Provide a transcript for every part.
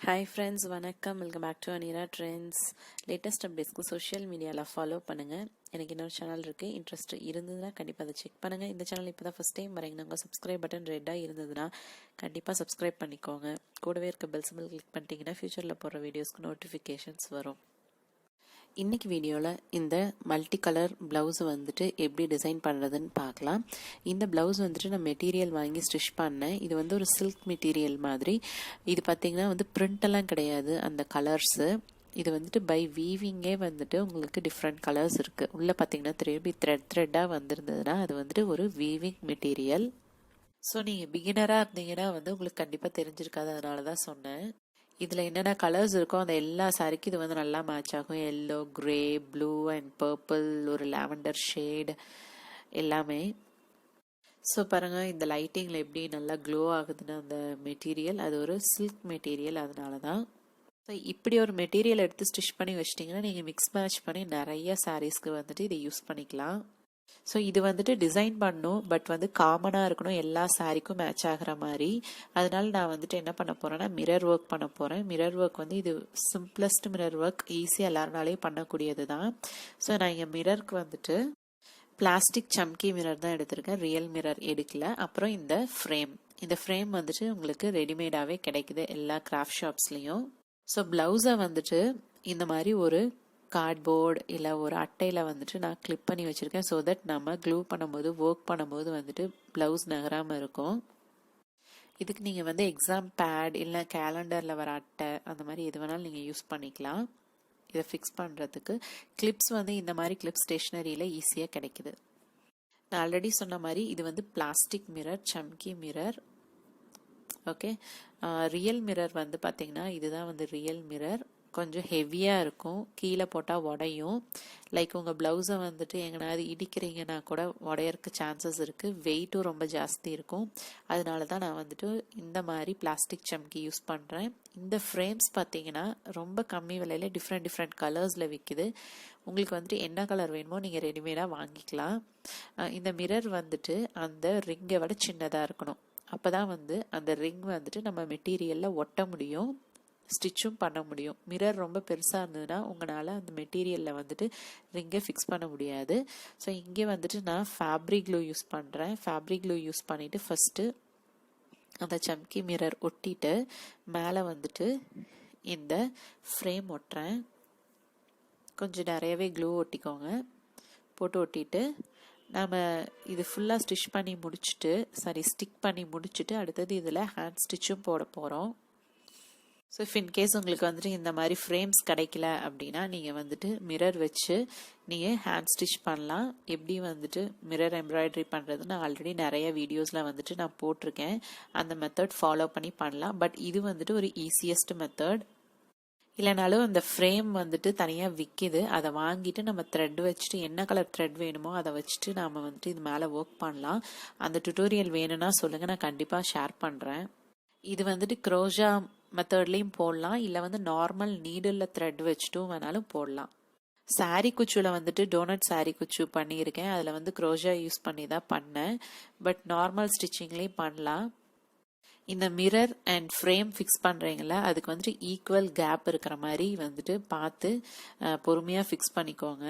Hi friends, வணக்கம். Welcome back to Anira trends. Latest அப்டேட்ஸ்க்கு social மீடியாவில் ஃபாலோ பண்ணுங்கள். எனக்கு இன்னொரு சேனல் இருக்குது, இன்ட்ரெஸ்ட் இருந்ததுன்னா கண்டிப்பாக அதை செக் பண்ணுங்கள். இந்த சேனல் இப்போ தான் ஃபஸ்ட் டைம் வரீங்கன்னா உங்கள் சப்ஸ்கிரைப் பட்டன் ரெட்டாக இருந்ததுன்னா கண்டிப்பாக சப்ஸ்கிரைப் பண்ணிக்கோங்க. கூடவே இருக்க பெல் சிம்பிள் கிளிக் பண்ணிட்டீங்கன்னா ஃப்யூச்சரில் போடுற வீடியோஸ்க்கு நோட்டிஃபிகேஷன்ஸ் வரும். இன்றைக்கி வீடியோவில் இந்த மல்டி கலர் ப்ளவுஸ் வந்துட்டு எப்படி டிசைன் பண்ணுறதுன்னு பார்க்கலாம். இந்த ப்ளவுஸ் வந்துட்டு நான் மெட்டீரியல் வாங்கி ஸ்டிச் பண்ணேன். இது வந்து ஒரு சில்க் மெட்டீரியல் மாதிரி. இது பார்த்திங்கன்னா வந்து பிரிண்டெல்லாம் கிடையாது. அந்த கலர்ஸு இது வந்துட்டு பை வீவிங்கே வந்துட்டு உங்களுக்கு டிஃப்ரெண்ட் கலர்ஸ் இருக்குது. உள்ளே பார்த்திங்கன்னா திரும்பி த்ரெட்டாக வந்திருந்ததுன்னா அது வந்துட்டு ஒரு வீவிங் மெட்டீரியல். ஸோ நீங்கள் பிகினராக இருந்தீங்கன்னா வந்து உங்களுக்கு கண்டிப்பாக தெரிஞ்சிருக்காது, அதனால தான் சொன்னேன். இதில் என்னென்ன கலர்ஸ் இருக்கோ அந்த எல்லா சாரிக்கும் இது வந்து நல்லா மேட்ச் ஆகும். Yellow, grey, blue and purple, ஒரு லாவெண்டர் ஷேட் எல்லாமே. ஸோ பாருங்கள், இந்த லைட்டிங்கில் எப்படி நல்லா க்ளோ ஆகுதுன்னு அந்த மெட்டீரியல். அது ஒரு சில்க் மெட்டீரியல், அதனால தான். ஸோ இப்படி ஒரு மெட்டீரியல் எடுத்து ஸ்டிச் பண்ணி வச்சிட்டிங்கன்னா நீங்கள் மிக்ஸ் மேட்ச் பண்ணி நிறைய சாரீஸ்க்கு வந்துட்டு இதை யூஸ் பண்ணிக்கலாம். ஸோ இது வந்துட்டு டிசைன் பண்ணும், பட் வந்து காமனாக இருக்கணும், எல்லா சாரிக்கும் மேட்ச் ஆகிற மாதிரி. அதனால நான் வந்துட்டு என்ன பண்ண போகிறேன்னா மிரர் ஒர்க் பண்ண போகிறேன். மிரர் ஒர்க் வந்து இது சிம்பிளஸ்ட் மிரர் ஒர்க், ஈஸியாக எல்லாருனாலையும் பண்ணக்கூடியது தான். ஸோ நான் இங்கே மிரருக்கு வந்துட்டு பிளாஸ்டிக் சம்கி மிரர் தான் எடுத்திருக்கேன், ரியல் மிரர் எடுக்கல. அப்புறம் இந்த ஃப்ரேம் வந்துட்டு உங்களுக்கு ரெடிமேடாகவே கிடைக்குது எல்லா கிராஃப்ட் ஷாப்ஸ்லேயும். ஸோ ப்ளவுஸை வந்துட்டு இந்த மாதிரி ஒரு கார்ட்போர்டு இல்லை ஒரு அட்டையில் வந்துட்டு நான் கிளிப் பண்ணி வச்சுருக்கேன். ஸோ தட் நம்ம க்ளூ பண்ணும்போது ஒர்க் பண்ணும்போது வந்துட்டு ப்ளவுஸ் நகராமல் இருக்கும். இதுக்கு நீங்கள் வந்து எக்ஸாம் பேட் இல்லை கேலண்டரில் வர அட்டை அந்த மாதிரி எது வேணாலும் நீங்கள் யூஸ் பண்ணிக்கலாம். இதை ஃபிக்ஸ் பண்ணுறதுக்கு கிளிப்ஸ் வந்து இந்த மாதிரி கிளிப் ஸ்டேஷ்னரியில் ஈஸியாக கிடைக்குது. நான் ஆல்ரெடி சொன்ன மாதிரி இது வந்து பிளாஸ்டிக் மிரர், சம்கி மிரர். ஓகே, ரியல் மிரர் வந்து பார்த்தீங்கன்னா இதுதான் வந்து ரியல் மிரர். கொஞ்சம் ஹெவியாக இருக்கும், கீழே போட்டால் உடையும். லைக் உங்கள் ப்ளவுஸை வந்துட்டு எங்கனாவது இடிக்கிறீங்கன்னா கூட உடையறக்கு சான்சஸ் இருக்குது. வெயிட்டும் ரொம்ப ஜாஸ்தி இருக்கும். அதனால தான் நான் வந்துட்டு இந்த மாதிரி பிளாஸ்டிக் சம்கி யூஸ் பண்ணுறேன். இந்த ஃப்ரேம்ஸ் பார்த்தீங்கன்னா ரொம்ப கம்மி விலையில் டிஃப்ரெண்ட் கலர்ஸில் விற்கிது. உங்களுக்கு வந்துட்டு என்ன கலர் வேணுமோ நீங்கள் ரெடிமேடாக வாங்கிக்கலாம். இந்த மிரர் வந்துட்டு அந்த ரிங்கை விட சின்னதாக இருக்கணும். அப்போ தான் வந்து அந்த ரிங் வந்துட்டு நம்ம மெட்டீரியலில் ஒட்ட முடியும், ஸ்டிச்சும் பண்ண முடியும். மிரர் ரொம்ப பெருசாக இருந்ததுன்னா உங்களால் அந்த மெட்டீரியலில் வந்துட்டு ரிங்கை ஃபிக்ஸ் பண்ண முடியாது. ஸோ இங்கே வந்துட்டு நான் ஃபேப்ரிக் க்ளூ யூஸ் பண்ணுறேன். ஃபேப்ரிக் க்ளூ யூஸ் பண்ணிவிட்டு ஃபஸ்ட்டு அந்த சம்கி மிரர் ஒட்டிட்டு மேலே வந்துட்டு இந்த ஃப்ரேம் ஒட்டுறேன். கொஞ்சம் நிறையவே க்ளூ ஒட்டிக்கோங்க. போட்டு ஒட்டிட்டு நம்ம இது ஃபுல்லாக ஸ்டிக் பண்ணி முடிச்சுட்டு அடுத்தது இதில் ஹேண்ட் ஸ்டிச்சும் போட போகிறோம். ஸோ இஃப் இன்கேஸ் உங்களுக்கு வந்துட்டு இந்த மாதிரி ஃப்ரேம்ஸ் கிடைக்கல அப்படின்னா நீங்கள் வந்துட்டு மிரர் வச்சு நீங்கள் ஹேண்ட் ஸ்டிச் பண்ணலாம். எப்படி வந்துட்டு மிரர் எம்ப்ராய்டரி பண்ணுறதுன்னு ஆல்ரெடி நிறைய வீடியோஸில் வந்துட்டு நான் போட்டிருக்கேன். அந்த மெத்தட் ஃபாலோ பண்ணி பண்ணலாம். பட் இது வந்துட்டு ஒரு ஈஸியஸ்ட் மெத்தட். இல்லைனாலும் அந்த ஃப்ரேம் வந்துட்டு தனியாக விற்கிது, அதை வாங்கிட்டு நம்ம த்ரெட் வச்சுட்டு என்ன கலர் த்ரெட் வேணுமோ அதை வச்சுட்டு நாம் வந்துட்டு இது மேலே ஒர்க் பண்ணலாம். அந்த டுட்டோரியல் வேணும்னா சொல்லுங்கள், நான் கண்டிப்பாக ஷேர் பண்ணுறேன். இது வந்துட்டு க்ரோஷா மெத்தட்லேயும் போடலாம், இல்லை வந்து நார்மல் நீடில் த்ரெட் வச்சுட்டும் வேணாலும் போடலாம். சாரீ குச்சியில் வந்துட்டு டோனட் சாரீ குச்சி பண்ணியிருக்கேன். அதில் வந்து க்ரோஷா யூஸ் பண்ணி தான் பண்ணேன். பட் நார்மல் ஸ்டிச்சிங்லேயும் பண்ணலாம். இந்த மிரர் அண்ட் ஃப்ரேம் ஃபிக்ஸ் பண்ணுறீங்களா, அதுக்கு வந்துட்டு ஈக்குவல் கேப் இருக்கிற மாதிரி வந்துட்டு பார்த்து பொறுமையாக ஃபிக்ஸ் பண்ணிக்கோங்க.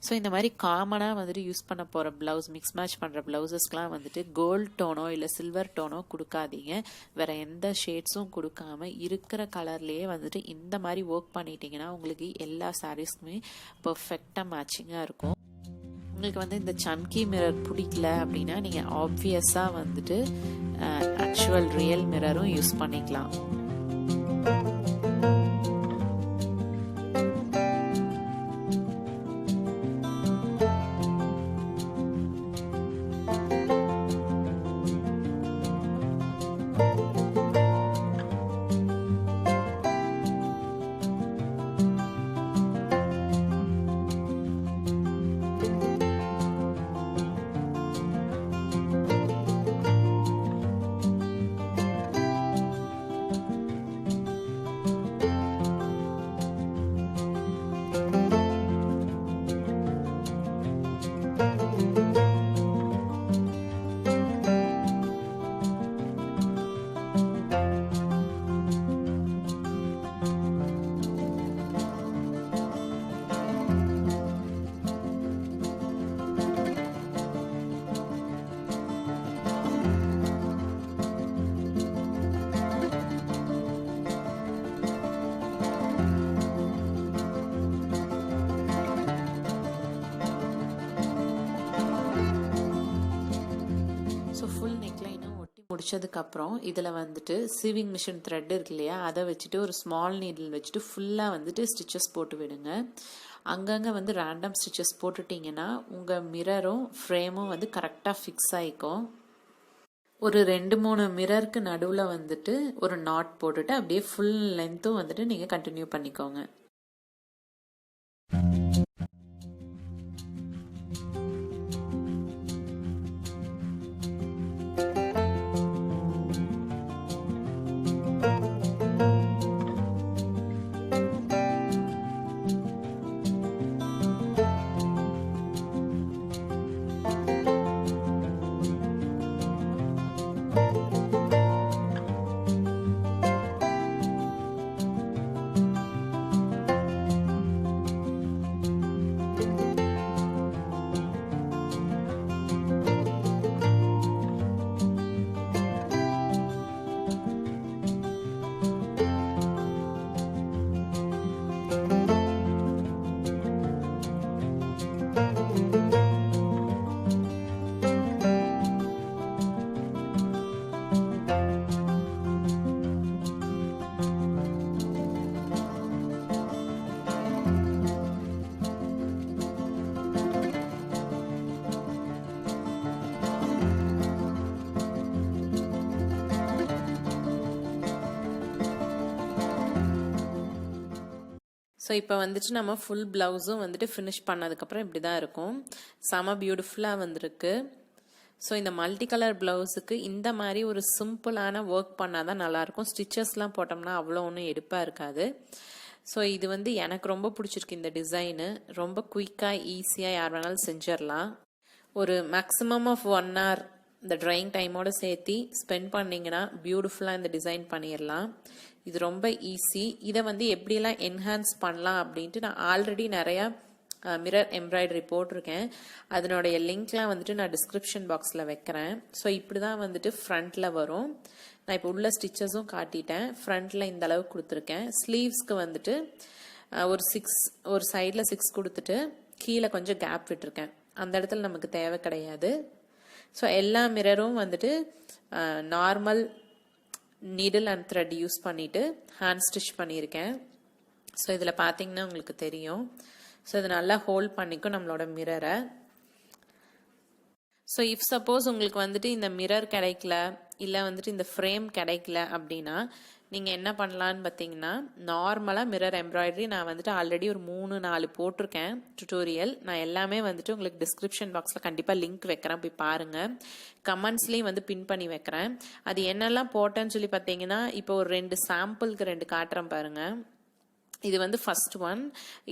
ஸோ இந்த மாதிரி காமனாக வந்துட்டு யூஸ் பண்ண போகிற ப்ளவுஸ், மிக்ஸ் மேட்ச் பண்ணுற ப்ளவுசஸ்க்கெலாம் வந்துட்டு கோல்ட் டோனோ இல்லை சில்வர் டோனோ கொடுக்காதீங்க. வேறு எந்த ஷேட்ஸும் கொடுக்காம இருக்கிற கலர்லேயே வந்துட்டு இந்த மாதிரி ஒர்க் பண்ணிட்டீங்கன்னா உங்களுக்கு எல்லா சாரீஸ்க்குமே பர்ஃபெக்டாக மேட்சிங்காக இருக்கும். உங்களுக்கு வந்து இந்த சம்கி மிரர் பிடிக்கல அப்படின்னா நீங்கள் ஆப்வியஸாக வந்துட்டு ஆக்சுவல் ரியல் மிரரும் யூஸ் பண்ணிக்கலாம். முடிச்சதுக்கப்புறம் இதில் வந்துட்டு சீவிங் மிஷின் த்ரெட் இருக்கு இல்லையா, அதை வச்சுட்டு ஒரு ஸ்மால் நீடில் வச்சுட்டு ஃபுல்லாக வந்துட்டு ஸ்டிச்சஸ் போட்டு விடுங்க. அங்கங்கே வந்து ரேண்டம் ஸ்டிச்சஸ் போட்டுட்டிங்கன்னா உங்கள் மிரரும் ஃப்ரேமும் வந்து கரெக்டாக ஃபிக்ஸ் ஆகிக்கும். ஒரு 2-3 மிரருக்கு நடுவில் வந்துட்டு ஒரு நாட் போட்டுட்டு அப்படியே ஃபுல் லென்த்தும் வந்துட்டு நீங்கள் கண்டினியூ பண்ணிக்கோங்க. ஸோ இப்போ வந்துட்டு நம்ம ஃபுல் ப்ளவுஸும் வந்துட்டு ஃபினிஷ் பண்ணதுக்கப்புறம் இப்படி தான் இருக்கும். செம பியூட்டிஃபுல்லாக வந்திருக்கு. ஸோ இந்த மல்டி கலர் ப்ளவுஸுக்கு இந்த மாதிரி ஒரு சிம்பிளான ஒர்க் பண்ணால் தான் நல்லாயிருக்கும். ஸ்டிச்சஸ்லாம் போட்டோம்னா அவ்வளோ ஒன்றும் எடுப்பாக இருக்காது. ஸோ இது வந்து எனக்கு ரொம்ப பிடிச்சிருக்கு இந்த டிசைனு. ரொம்ப குயிக்காக ஈஸியாக யார் வேணாலும் செஞ்சிடலாம். ஒரு மேக்ஸிமம் ஆஃப் 1 hour இந்த ட்ராயிங் டைமோடு சேர்த்து ஸ்பெண்ட் பண்ணிங்கன்னா பியூட்டிஃபுல்லாக இந்த டிசைன் பண்ணிடலாம். இது ரொம்ப ஈஸி. இதை வந்து எப்படியெல்லாம் என்ஹான்ஸ் பண்ணலாம் அப்படின்ட்டு நான் ஆல்ரெடி நிறையா மிரர் எம்ப்ராய்டரி போட்டிருக்கேன். அதனுடைய லிங்க்லாம் வந்துட்டு நான் டிஸ்கிரிப்ஷன் பாக்ஸில் வைக்கிறேன். ஸோ இப்படி தான் வந்துட்டு ஃப்ரண்ட்டில் வரும். நான் இப்போ உள்ள ஸ்டிச்சஸும் காட்டிட்டேன். ஃப்ரண்ட்டில் இந்த அளவு கொடுத்துருக்கேன். ஸ்லீவ்ஸ்க்கு வந்துட்டு ஒரு சைடில் 6 கொடுத்துட்டு கீழே கொஞ்சம் கேப் விட்டுருக்கேன். அந்த இடத்துல நமக்கு தேவை கிடையாது. ஸோ எல்லா மிரரும் வந்துட்டு normal needle and thread use பண்ணிவிட்டு ஹேண்ட் ஸ்டிச் பண்ணியிருக்கேன். ஸோ இதில் பார்த்தீங்கன்னா உங்களுக்கு தெரியும். ஸோ இது நல்லா ஹோல்ட் பண்ணிக்கும் நம்மளோட மிரரை. ஸோ இஃப் சப்போஸ் உங்களுக்கு வந்துட்டு இந்த மிரர் கிடைக்கல, இல்லை வந்துட்டு இந்த ஃப்ரேம் கிடைக்கல அப்படின்னா நீங்கள் என்ன பண்ணலான்னு பார்த்தீங்கன்னா, நார்மலாக மிரர் எம்ப்ராய்டரி நான் வந்துட்டு ஆல்ரெடி ஒரு 3-4 போட்டிருக்கேன் டுட்டோரியல். நான் எல்லாமே வந்துட்டு உங்களுக்கு டிஸ்கிரிப்ஷன் பாக்ஸில் கண்டிப்பாக லிங்க் வைக்கிறேன், போய் பாருங்கள். கமெண்ட்ஸ்லேயும் வந்து பின் பண்ணி வைக்கிறேன். அது என்னெல்லாம் போட்டேன்னு சொல்லி பார்த்தீங்கன்னா, இப்போ ஒரு 2 சாம்பிளுக்கு 2 காட்டுறேன் பாருங்கள். இது வந்து ஃபர்ஸ்ட் ஒன்.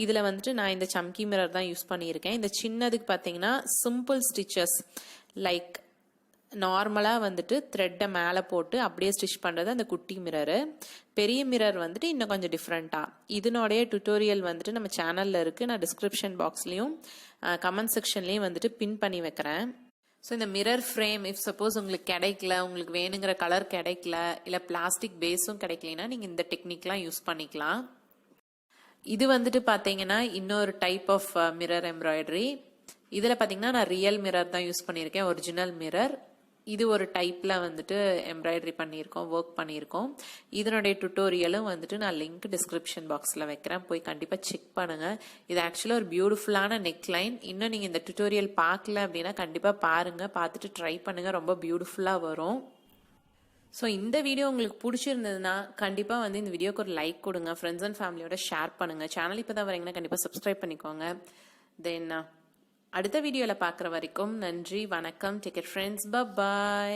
இதில் வந்துட்டு நான் இந்த சம்கி மிரர் தான் யூஸ் பண்ணியிருக்கேன். இந்த சின்னதுக்கு பார்த்தீங்கன்னா சிம்பிள் ஸ்டிச்சஸ் லைக் நார்மலாக வந்துட்டு த்ரெட்டை மேலே போட்டு அப்படியே ஸ்டிச் பண்ணுறது அந்த குட்டி மிரரு. பெரிய மிரர் வந்துட்டு இன்னும் கொஞ்சம் டிஃப்ரெண்ட்டாக. இதனுடைய டுட்டோரியல் வந்துட்டு நம்ம சேனலில் இருக்குது. நான் டிஸ்கிரிப்ஷன் பாக்ஸ்லேயும் கமெண்ட் செக்ஷன்லேயும் வந்துட்டு பின் பண்ணி வைக்கிறேன். ஸோ இந்த மிரர் ஃப்ரேம் இஃப் சப்போஸ் உங்களுக்கு கிடைக்கல, உங்களுக்கு வேணுங்கிற கலர் கிடைக்கல, இல்லை பிளாஸ்டிக் பேஸும் கிடைக்கலனா நீங்கள் இந்த டெக்னிக்லாம் யூஸ் பண்ணிக்கலாம். இது வந்துட்டு பார்த்தீங்கன்னா இன்னொரு டைப் ஆஃப் மிரர் எம்ப்ராய்டரி. இதில் பார்த்தீங்கன்னா நான் ரியல் மிரர் தான் யூஸ் பண்ணியிருக்கேன், ஒரிஜினல் மிரர். இது ஒரு டைப்பில் வந்துட்டு எம்ப்ராய்டரி பண்ணியிருக்கோம், ஒர்க் பண்ணியிருக்கோம். இதனுடைய டுட்டோரியலும் வந்துட்டு நான் லிங்க் டிஸ்கிரிப்ஷன் பாக்ஸில் வைக்கிறேன், போய் கண்டிப்பாக செக் பண்ணுங்கள். இது ஆக்சுவலாக ஒரு பியூட்டிஃபுல்லான நெக்லைன். இன்னும் நீங்கள் இந்த டுட்டோரியல் பார்க்கல அப்படின்னா கண்டிப்பாக பாருங்கள், பார்த்துட்டு ட்ரை பண்ணுங்கள். ரொம்ப பியூட்டிஃபுல்லாக வரும். ஸோ இந்த வீடியோ உங்களுக்கு பிடிச்சிருந்ததுன்னா கண்டிப்பாக வந்து இந்த வீடியோக்கு ஒரு லைக் கொடுங்க, ஃப்ரெண்ட்ஸ் அண்ட் ஃபேமிலியோட ஷேர் பண்ணுங்கள். சேனல் இப்போ தான் வரீங்கன்னா கண்டிப்பாக சப்ஸ்கிரைப் பண்ணிக்கோங்க. தென் அடுத்த வீடியோவில் பார்க்குற வரைக்கும் நன்றி, வணக்கம். Take care friends, by.